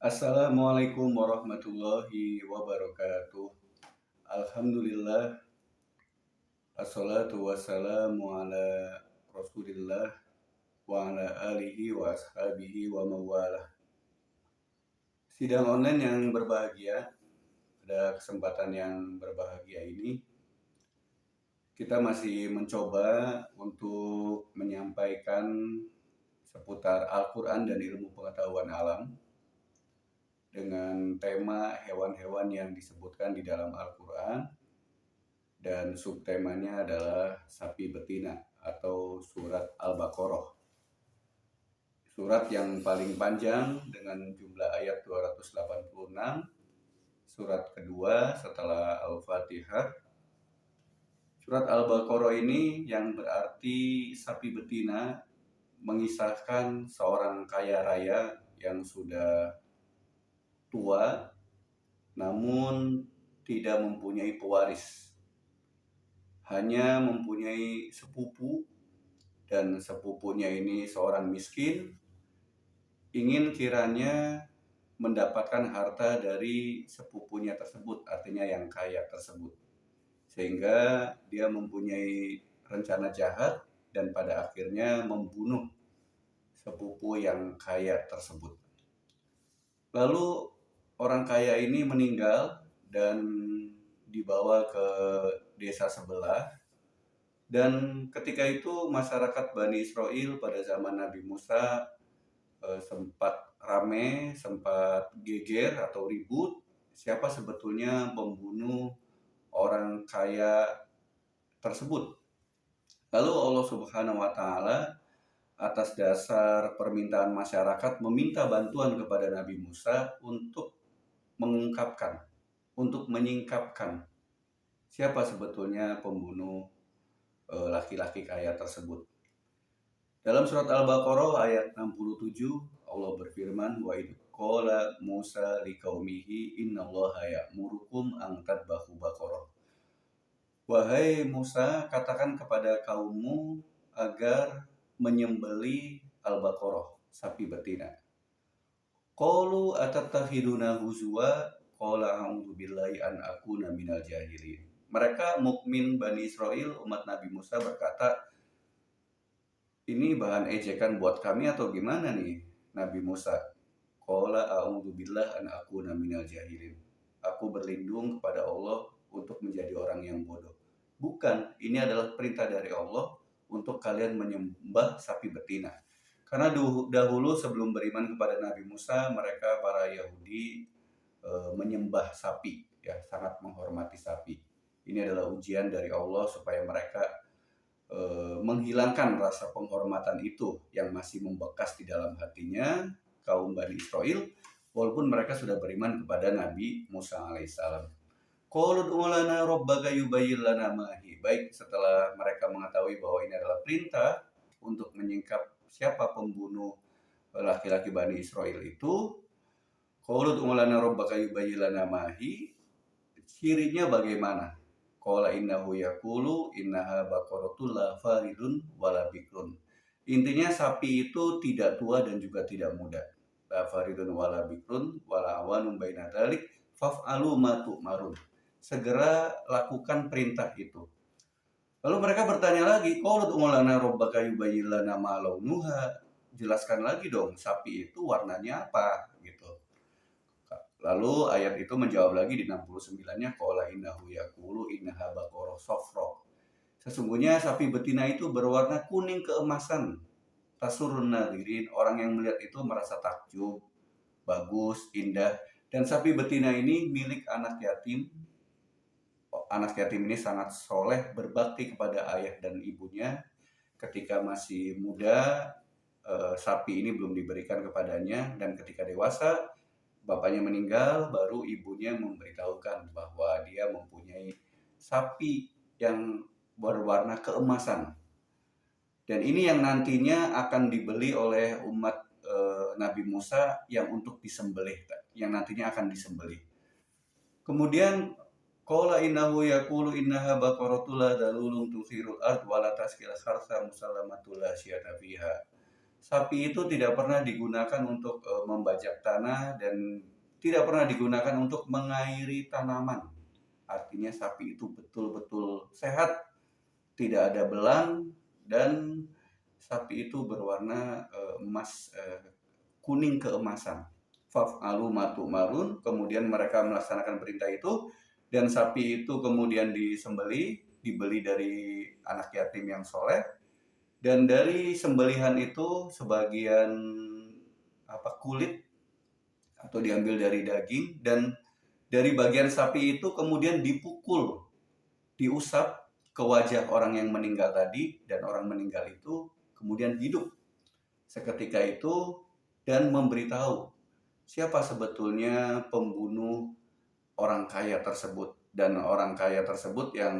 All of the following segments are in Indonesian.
Assalamualaikum warahmatullahi wabarakatuh. Alhamdulillah, assalatu wassalamu ala rasulillah wa ala alihi wa ashabihi wa mawalah. Sidang online yang berbahagia, pada kesempatan yang berbahagia ini, kita masih mencoba untuk menyampaikan seputar Al-Quran dan ilmu pengetahuan alam dengan tema hewan-hewan yang disebutkan di dalam Al-Quran, dan subtemanya adalah sapi betina atau surat Al-Baqarah. Surat yang paling panjang dengan jumlah ayat 286, surat kedua setelah Al-Fatihah. Surat Al-Baqarah ini yang berarti sapi betina mengisahkan seorang kaya raya yang sudah tua namun tidak mempunyai pewaris, hanya mempunyai sepupu, dan sepupunya ini seorang miskin, ingin kiranya mendapatkan harta dari sepupunya tersebut, artinya yang kaya tersebut, sehingga dia mempunyai rencana jahat dan pada akhirnya membunuh sepupu yang kaya tersebut. Lalu orang kaya ini meninggal dan dibawa ke desa sebelah. Dan ketika itu masyarakat Bani Israel pada zaman Nabi Musa sempat rame, sempat geger atau ribut siapa sebetulnya pembunuh orang kaya tersebut. Lalu Allah Subhanahu wa Ta'ala atas dasar permintaan masyarakat meminta bantuan kepada Nabi Musa untuk mengungkapkan, untuk menyingkapkan siapa sebetulnya pembunuh laki-laki kaya tersebut. Dalam surat Al-Baqarah ayat 67 Allah berfirman, wa idh qala Musa liqaumihi innallaha ya'murukum an tadbahu baqarah. Wahai Musa, katakan kepada kaummu agar menyembeli Al-Baqarah, sapi betina. Qalu atattakhiduna huzwa qala a'udzu billahi an akuna minal jahilin. Mereka mukmin Bani Israel, umat Nabi Musa berkata, ini bahan ejekan buat kami atau gimana nih Nabi Musa? Qala a'udzu billahi an akuna minal jahilin. Aku berlindung kepada Allah untuk menjadi orang yang bodoh. Bukan, ini adalah perintah dari Allah untuk kalian menyembah sapi betina. Karena dahulu sebelum beriman kepada Nabi Musa, mereka para Yahudi menyembah sapi, ya, sangat menghormati sapi. Ini adalah ujian dari Allah supaya mereka menghilangkan rasa penghormatan itu yang masih membekas di dalam hatinya kaum Bani Israel, walaupun mereka sudah beriman kepada Nabi Musa alaihissalam. Qalu ud'u lana rabbaka yubayyin lana ma hi. Baik, setelah mereka mengetahui bahwa ini adalah perintah untuk menyingkap siapa pembunuh laki-laki Bani Israel itu, qalu ud'u lana rabbaka yubayyin lana ma hi. Cirinya bagaimana? Qala innahu yaqulu innaha baqaratul la faridun wala bikrun. Intinya sapi itu tidak tua dan juga tidak muda. La faridun wala bikrun wala awanun baina dzalik faf'alu ma tu'marun. Segera lakukan perintah itu. Lalu mereka bertanya lagi, qalu ud'u lana rabbaka yubayyin lana ma launuha. Jelaskan lagi dong, sapi itu warnanya apa gitu. Lalu ayat itu menjawab lagi di 69-nya, qala innahu yaqulu innaha baqarah safra. Sesungguhnya sapi betina itu berwarna kuning keemasan. Tasurun nadirin, orang yang melihat itu merasa takjub, bagus, indah. Dan sapi betina ini milik anak yatim. Anak yatim ini sangat soleh, berbakti kepada ayah dan ibunya. Ketika masih muda, sapi ini belum diberikan kepadanya, dan ketika dewasa, bapaknya meninggal, baru ibunya memberitahukan bahwa dia mempunyai sapi yang berwarna keemasan. Dan ini yang nantinya akan dibeli oleh umat Nabi Musa yang untuk disembelih, yang nantinya akan disembelih. Kemudian qala innahu yaqulu innaha baqaratul la dalulun tuthirul ard wa la tasqil kharsa musallamatul la syiyata fiha. sapi itu tidak pernah digunakan untuk membajak tanah dan tidak pernah digunakan untuk mengairi tanaman. Artinya sapi itu betul-betul sehat, tidak ada belang, dan sapi itu berwarna emas, kuning keemasan. Faf'alu ma tu'marun, kemudian mereka melaksanakan perintah itu, dan sapi itu kemudian disembeli, dibeli dari anak yatim yang soleh, dan dari sembelihan itu sebagian kulit atau diambil dari daging, dan dari bagian sapi itu kemudian dipukul, diusap ke wajah orang yang meninggal tadi, dan orang meninggal itu kemudian hidup seketika itu dan memberitahu siapa sebetulnya pembunuh orang kaya tersebut. Dan orang kaya tersebut yang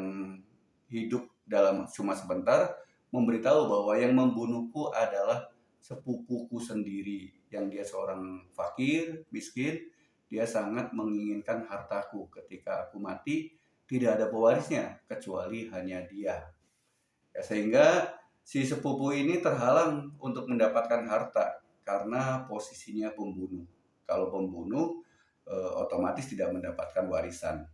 hidup dalam cuma sebentar memberitahu bahwa yang membunuhku adalah sepupuku sendiri, yang dia seorang fakir, miskin, dia sangat menginginkan hartaku. Ketika aku mati, tidak ada pewarisnya kecuali hanya dia. Ya, sehingga si sepupu ini terhalang untuk mendapatkan harta karena posisinya pembunuh. Kalau pembunuh otomatis tidak mendapatkan warisan.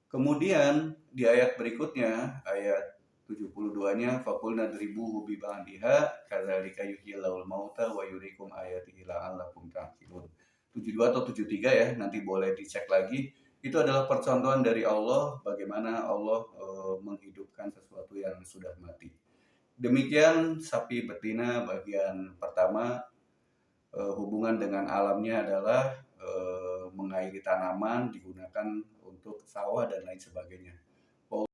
Kemudian di ayat berikutnya, ayat 72-nya, faqulna dribuhu bi ba'diha kadzalika yuhyilul mauta wa yuriikum ayatihi la'allakum ta'qilun. 72 atau 73 ya, nanti boleh dicek lagi. Itu adalah percontohan dari Allah bagaimana Allah menghidupkan sesuatu yang sudah mati. Demikian sapi betina bagian pertama. Hubungan dengan alamnya adalah mengairi tanaman, digunakan untuk sawah dan lain sebagainya.